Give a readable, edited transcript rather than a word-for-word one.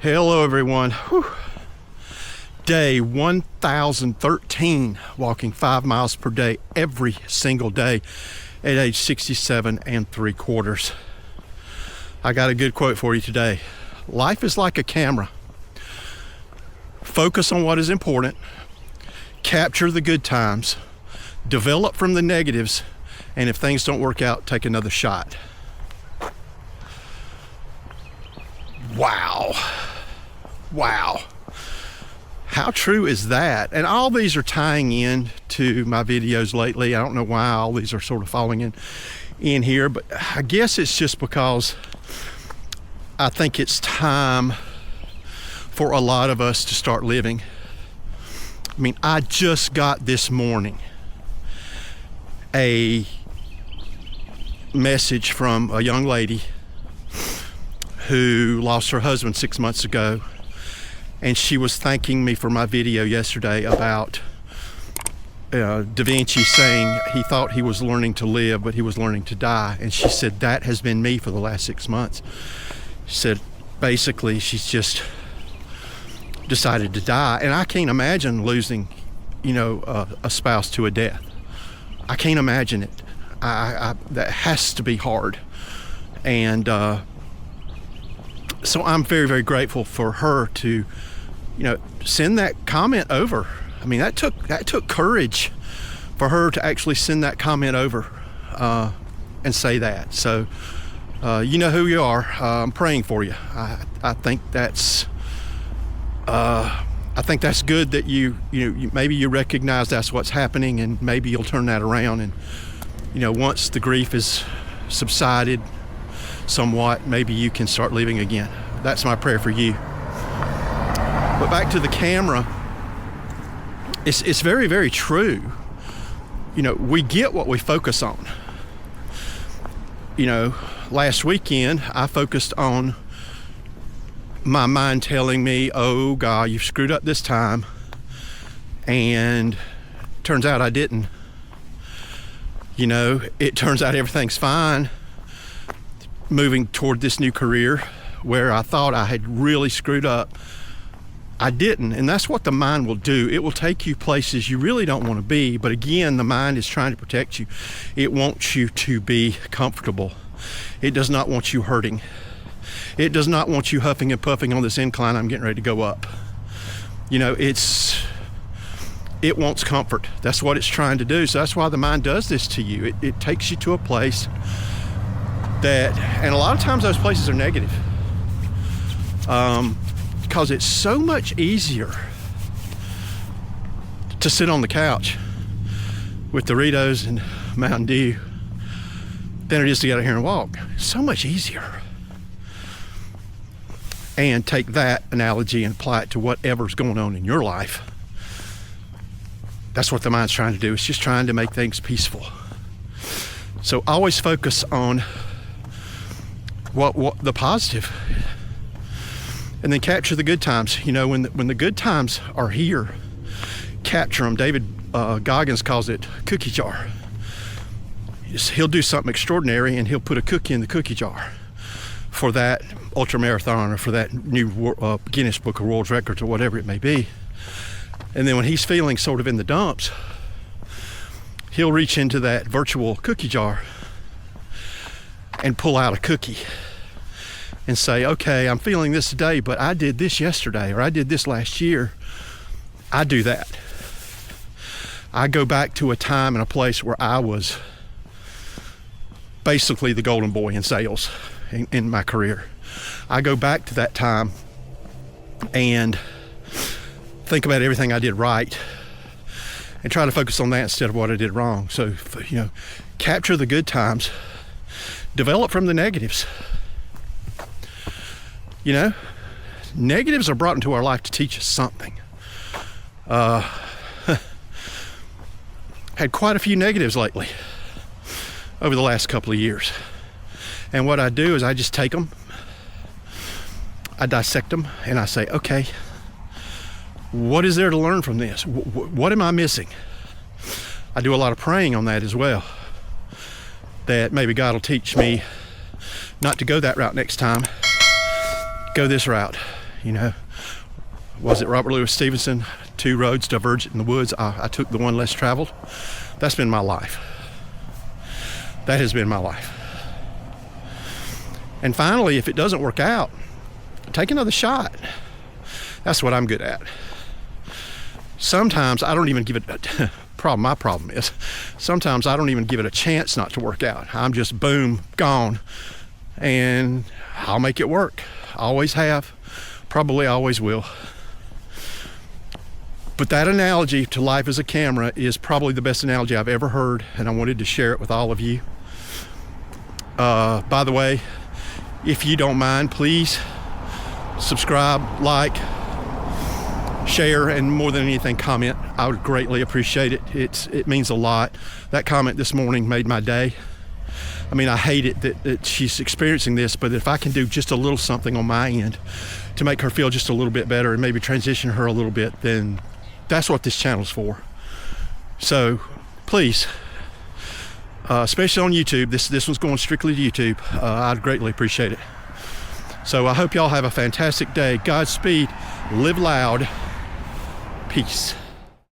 Hello everyone. Whew. Day 1013, walking 5 miles per day every single day at age 67 3/4. I got a good quote for you today. Life is like a camera. Focus on what is important, capture the good times, develop from the negatives, and if things don't work out, take another shot. Wow. How true is that? And all these are tying in to my videos lately. I don't know why all these are sort of falling in here, but I guess it's just because I think it's time for a lot of us to start living. I mean, I just got this morning a message from a young lady who lost her husband 6 months ago, and she was thanking me for my video yesterday about Da Vinci saying he thought he was learning to live, but he was learning to die. And she said, that has been me for the last 6 months. She said, basically, she's just decided to die. And I can't imagine losing, a spouse to a death. I can't imagine it. That has to be hard. And so I'm very, very grateful for her to, send that comment over. I mean, that took courage for her to actually send that comment over and say that. So, you know who you are. I'm praying for you. I think that's good that you maybe you recognize that's what's happening, and maybe you'll turn that around. And once the grief is subsided somewhat, maybe you can start living again. That's my prayer for you. But back to the camera, it's very, very true. We get what we focus on. Last weekend I focused on my mind telling me, oh God, you've screwed up this time. And turns out I didn't. It turns out everything's fine. Moving toward this new career where I thought I had really screwed up, I didn't. And that's what the mind will do. It will take you places you really don't want to be, but again, the mind is trying to protect you. It wants you to be comfortable. It does not want you hurting. It does not want you huffing and puffing on this incline I'm getting ready to go up. It wants comfort. That's what it's trying to do. So that's why the mind does this to you. It takes you to a place and a lot of times those places are negative, because it's so much easier to sit on the couch with Doritos and Mountain Dew than it is to get out here and walk. It's so much easier. And take that analogy and apply it to whatever's going on in your life. That's what the mind's trying to do. It's just trying to make things peaceful. So always focus on what the positive, and then capture the good times. When the good times are here, capture them. David Goggins calls it cookie jar. He'll do something extraordinary and he'll put a cookie in the cookie jar for that ultra marathon or for that new Guinness Book of World Records or whatever it may be. And then when he's feeling sort of in the dumps, he'll reach into that virtual cookie jar and pull out a cookie and say, okay, I'm feeling this today, but I did this yesterday, or I did this last year. I do that. I go back to a time and a place where I was basically the golden boy in sales in my career. I go back to that time and think about everything I did right and try to focus on that instead of what I did wrong. So, capture the good times, develop from the negatives. Negatives are brought into our life to teach us something. Had quite a few negatives lately over the last couple of years. And what I do is I just take them, I dissect them, and I say, okay, what is there to learn from this? What am I missing? I do a lot of praying on that as well, that maybe God will teach me not to go that route next time, go this route. You know, was it Robert Louis Stevenson? Two roads diverged in the woods. I took the one less traveled. That's been my life. That has been my life. And finally, if it doesn't work out, take another shot. That's what I'm good at. Sometimes I don't even give it a problem. My problem is sometimes I don't even give it a chance not to work out. I'm just boom, gone, and I'll make it work. Always have, probably always will. But that analogy to life as a camera is probably the best analogy I've ever heard, and I wanted to share it with all of you. By the way, if you don't mind, please subscribe, like, share, and more than anything, comment. I would greatly appreciate it. It means a lot. That comment this morning made my day. I mean, I hate it that she's experiencing this, but if I can do just a little something on my end to make her feel just a little bit better and maybe transition her a little bit, then that's what this channel's for. So please, especially on YouTube, this one's going strictly to YouTube. I'd greatly appreciate it. So I hope y'all have a fantastic day. Godspeed. Live loud. Peace.